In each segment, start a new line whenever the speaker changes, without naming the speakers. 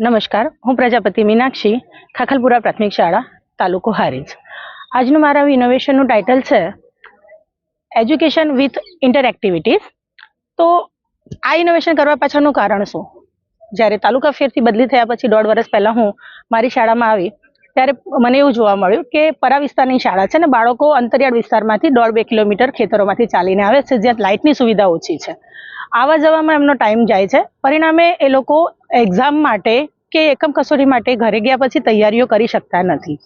નમસ્કાર, હું પ્રજાપતિ મીનાક્ષી, ખાખલપુરા પ્રાથમિક શાળા, તાલુકો હારીજ. આજનું મારા ઇનોવેશનનું ટાઇટલ છે એજ્યુકેશન વિથ ઇન્ટરેક્ટિવિટીઝ. તો આ ઇનોવેશન કરવા પાછળનું કારણ શું? જ્યારે તાલુકા ફેરથી બદલી થયા પછી 1.5 વર્ષ પહેલાં હું મારી શાળામાં આવી ત્યારે મને એવું જોવા મળ્યું કે પરા વિસ્તારની શાળા છે ને બાળકો અંતરિયાળ વિસ્તારમાંથી 1.5-2 કિલોમીટર ખેતરોમાંથી ચાલીને આવે છે, જ્યાં લાઇટની સુવિધા ઓછી છે. આવા જવામાં એમનો ટાઈમ જાય છે. પરિણામે એ લોકો એક્ઝામ માટે કે એકમ કસોટી માટે ઘરે ગયા પછી તૈયારીઓ કરી શકતા નથી.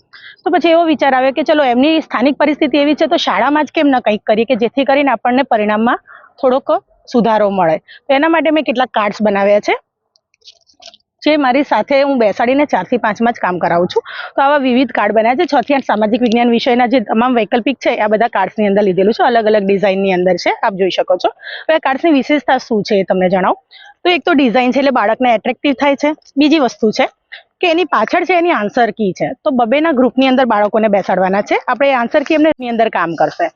તો પછી એવો વિચાર આવ્યો કે ચલો એમની સ્થાનિક પરિસ્થિતિ એવી છે તો શાળામાં જ કેમ ન કંઈક કરીએ કે જેથી કરીને આપણને પરિણામમાં થોડોક સુધારો મળે. તો એના માટે મેં કેટલાક કાર્ડ્સ બનાવ્યા છે જે મારી સાથે હું બેસાડીને 4 થી 5માં જ કામ કરાવું છું. તો આવા વિવિધ કાર્ડ બનાવ્યા છે. 6 થી 8 સામાજિક વિજ્ઞાન વિષયના જે તમામ વૈકલ્પિક છે આ બધા કાર્ડ્સની અંદર લીધેલું છે. અલગ અલગ ડિઝાઇનની અંદર છે, આપ જોઈ શકો છો. હવે કાર્ડ્સની વિશેષતા શું છે એ તમને જણાવું. તો એક તો ડિઝાઇન છે એટલે બાળકને એટ્રેક્ટિવ થાય છે. બીજી વસ્તુ છે કે એની પાછળ છે એની આન્સર કી છે. તો બબેના ગ્રુપની અંદર બાળકોને બેસાડવાના છે. આપણે એ આન્સર કી એમની અંદર કામ કરશે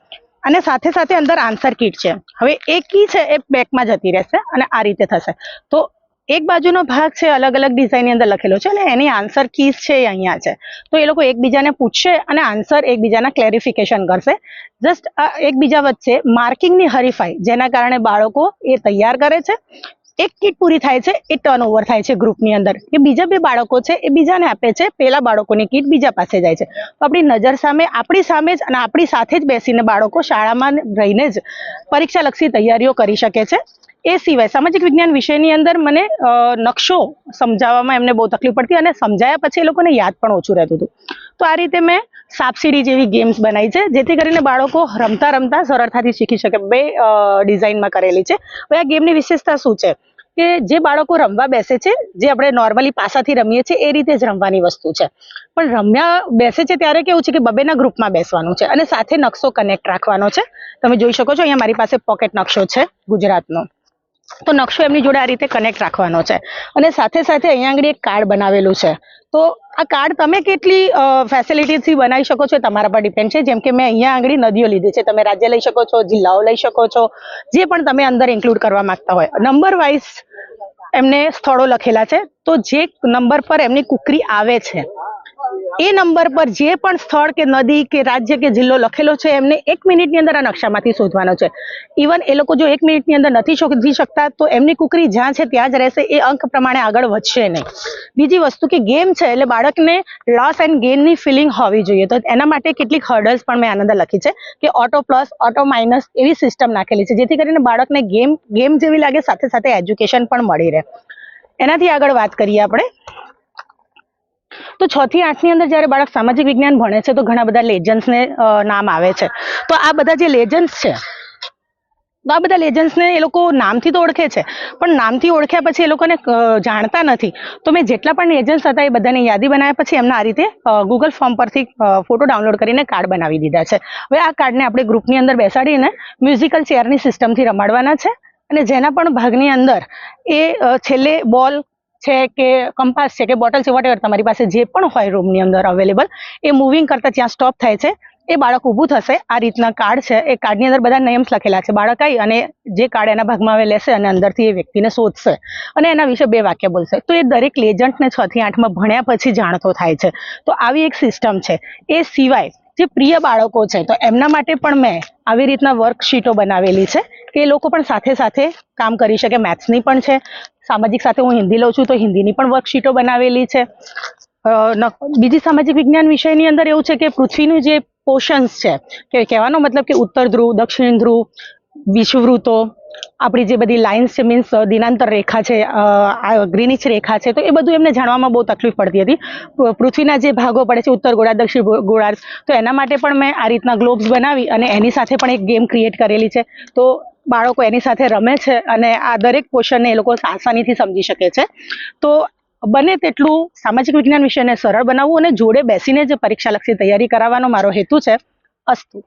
અને સાથે સાથે અંદર આન્સર કીટ છે. હવે એ કી છે એ બેકમાં જતી રહેશે અને આ રીતે થશે. તો એક બાજુનો ભાગ છે અલગ અલગ ડિઝાઇનની અંદર લખેલો છે અને એની આન્સર કીઝ છે એ અહીંયા છે. તો એ લોકો એકબીજાને પૂછશે અને આન્સર એકબીજાના ક્લેરિફિકેશન કરશે. જસ્ટ એકબીજા વચ્ચે માર્કિંગની હરીફાઈ, જેના કારણે બાળકો એ તૈયાર કરે છે. એક કીટ પૂરી થાય છે, એ ટર્ન ઓવર થાય છે ગ્રુપની અંદર કે બીજા 2 બાળકો છે એ બીજાને આપે છે, પેલા બાળકોની કીટ બીજા પાસે જાય છે. તો આપણી નજર સામે, આપણી સામે જ અને આપણી સાથે જ બેસીને બાળકો શાળામાં રહીને જ પરીક્ષાલક્ષી તૈયારીઓ કરી શકે છે. એ સિવાય સામાજિક વિજ્ઞાન વિષયની અંદર મને નકશો સમજાવવામાં એમને બહુ તકલીફ પડતી અને સમજાયા પછી એ લોકોને યાદ પણ ઓછું રહેતું હતું. તો આ રીતે મેં સાપસીડી જેવી ગેમ્સ બનાવી છે જેથી કરીને બાળકો રમતા રમતા સરળતાથી શીખી શકે. 2 ડિઝાઇનમાં કરેલી છે. હવે આ ગેમની વિશેષતા શું છે કે જે બાળકો રમવા બેસે છે, જે આપણે નોર્મલી પાસાથી રમીએ છીએ એ રીતે જ રમવાની વસ્તુ છે. પણ રમ્યા બેસે છે ત્યારે કેવું છે કે બબેના ગ્રુપમાં બેસવાનું છે અને સાથે નકશો કનેક્ટ રાખવાનો છે. તમે જોઈ શકો છો અહીંયા મારી પાસે પોકેટ નકશો છે ગુજરાતનો. તો નકશો એમની જોડે આ રીતે કનેક્ટ રાખવાનો છે અને સાથે સાથે અહીંયા આગળ એક કાર્ડ બનાવેલું છે. તો આ કાર્ડ તમે કેટલી ફેસિલિટીથી બનાવી શકો છો તમારા પર ડિપેન્ડ છે. જેમ કે મેં અહીંયા આગળ નદીઓ લીધી છે, તમે રાજ્ય લઈ શકો છો, જિલ્લાઓ લઈ શકો છો, જે પણ તમે અંદર ઇન્ક્લુડ કરવા માંગતા હોય. નંબર વાઇઝ એમને સ્થળો લખેલા છે. તો જે નંબર પર એમની કુકરી આવે છે એ નંબર પર જે પણ સ્થળ કે નદી કે રાજ્ય કે જિલ્લો લખેલો છે એમને 1 મિનિટની અંદર આ નકશામાંથી શોધવાનો છે. ઇવન એ લોકો જો 1 મિનિટની અંદર નથી શોધી શકતા તો એમની કુકરી જ્યાં છે ત્યાં જ રહેશે, એ અંક પ્રમાણે આગળ વધશે નહીં. બીજી વસ્તુ કે ગેમ છે એટલે બાળકને લોસ એન્ડ ગેઇનની ફિલિંગ હોવી જોઈએ. તો એના માટે કેટલીક હર્ડલ્સ પણ મેં આની અંદર લખી છે કે auto plus, auto minus AV system નાખેલી છે જેથી કરીને બાળકને ગેમ જેવી લાગે, સાથે સાથે એજ્યુકેશન પણ મળી રહે. એનાથી આગળ વાત કરીએ આપણે તો 6 થી 8ની અંદર જ્યારે બાળક સામાજિક વિજ્ઞાન ભણે છે તો ઘણા બધા લેજન્ડ્સને નામ આવે છે. તો આ બધા જે લેજન્ડ્સ છે તો આ બધા લેજન્ડ્સને એ લોકો નામથી તો ઓળખે છે, પણ નામથી ઓળખ્યા પછી એ લોકોને જાણતા નથી. તો મેં જેટલા પણ લેજન્ડ્સ હતા એ બધાની યાદી બનાવ્યા પછી એમના આ રીતે ગૂગલ ફોર્મ પરથી ફોટો ડાઉનલોડ કરીને કાર્ડ બનાવી દીધા છે. હવે આ કાર્ડને આપણે ગ્રુપની અંદર બેસાડીને મ્યુઝિકલ ચેરની સિસ્ટમથી રમાડવાના છે અને જેના પણ ભાગની અંદર એ છેલ્લે બોલ છે કે કંપાસ છે કે બોટલ છે, વોટેવર તમારી પાસે જે પણ હોય રૂમની અંદર અવેલેબલ, એ મૂવિંગ કરતા ત્યાં સ્ટોપ થાય છે. એ બાળક ઊભું થશે. આ રીતના કાર્ડ છે, એ કાર્ડની અંદર બધા નેમ્સ લખેલા છે. બાળક આવી અને જે કાર્ડ એના ભાગમાં આવે લેશે અને અંદરથી એ વ્યક્તિને શોધશે અને એના વિશે 2 વાક્ય બોલશે. તો એ દરેક લેજન્ડને 6 થી 8માં ભણ્યા પછી જાણતો થાય છે. તો આવી એક સિસ્ટમ છે. એ સિવાય જે પ્રિય બાળકો છે તો એમના માટે પણ મેં આવી રીતના વર્કશીટો બનાવેલી છે કે એ લોકો પણ સાથે સાથે કામ કરી શકે. મેથ્સની પણ છે, સામાજિક સાથે હું હિન્દી લઉં છું તો હિન્દીની પણ વર્કશીટો બનાવેલી છે. બીજી સામાજિક વિજ્ઞાન વિષયની અંદર એવું છે કે પૃથ્વીનું જે પોર્શન્સ છે, કે કહેવાનો મતલબ કે ઉત્તર ધ્રુવ, દક્ષિણ ધ્રુવ, વિષુવવૃત્તો, આપણી જે બધી લાઇન્સ છે, મીન્સ દિનાંતર રેખા છે, ગ્રીનિચ રેખા છે, તો એ બધું એમને જાણવામાં બહુ તકલીફ પડતી હતી. પૃથ્વીના જે ભાગો પડે છે, ઉત્તર ગોળાર્ધ, દક્ષિણ ગોળાર્ધ, તો એના માટે પણ મેં આ રીતના ગ્લોબ્સ બનાવી અને એની સાથે પણ એક ગેમ ક્રિએટ કરેલી છે. તો બાળકો એની સાથે રમે છે અને આ દરેક પોર્શનને એ લોકો આસાનીથી સમજી શકે છે. તો બને તેટલું સામાજિક વિજ્ઞાન વિષયને સરળ બનાવવું અને જોડે બેસીને જ પરીક્ષાલક્ષી તૈયારી કરાવવાનો મારો હેતુ છે. અસ્તુ.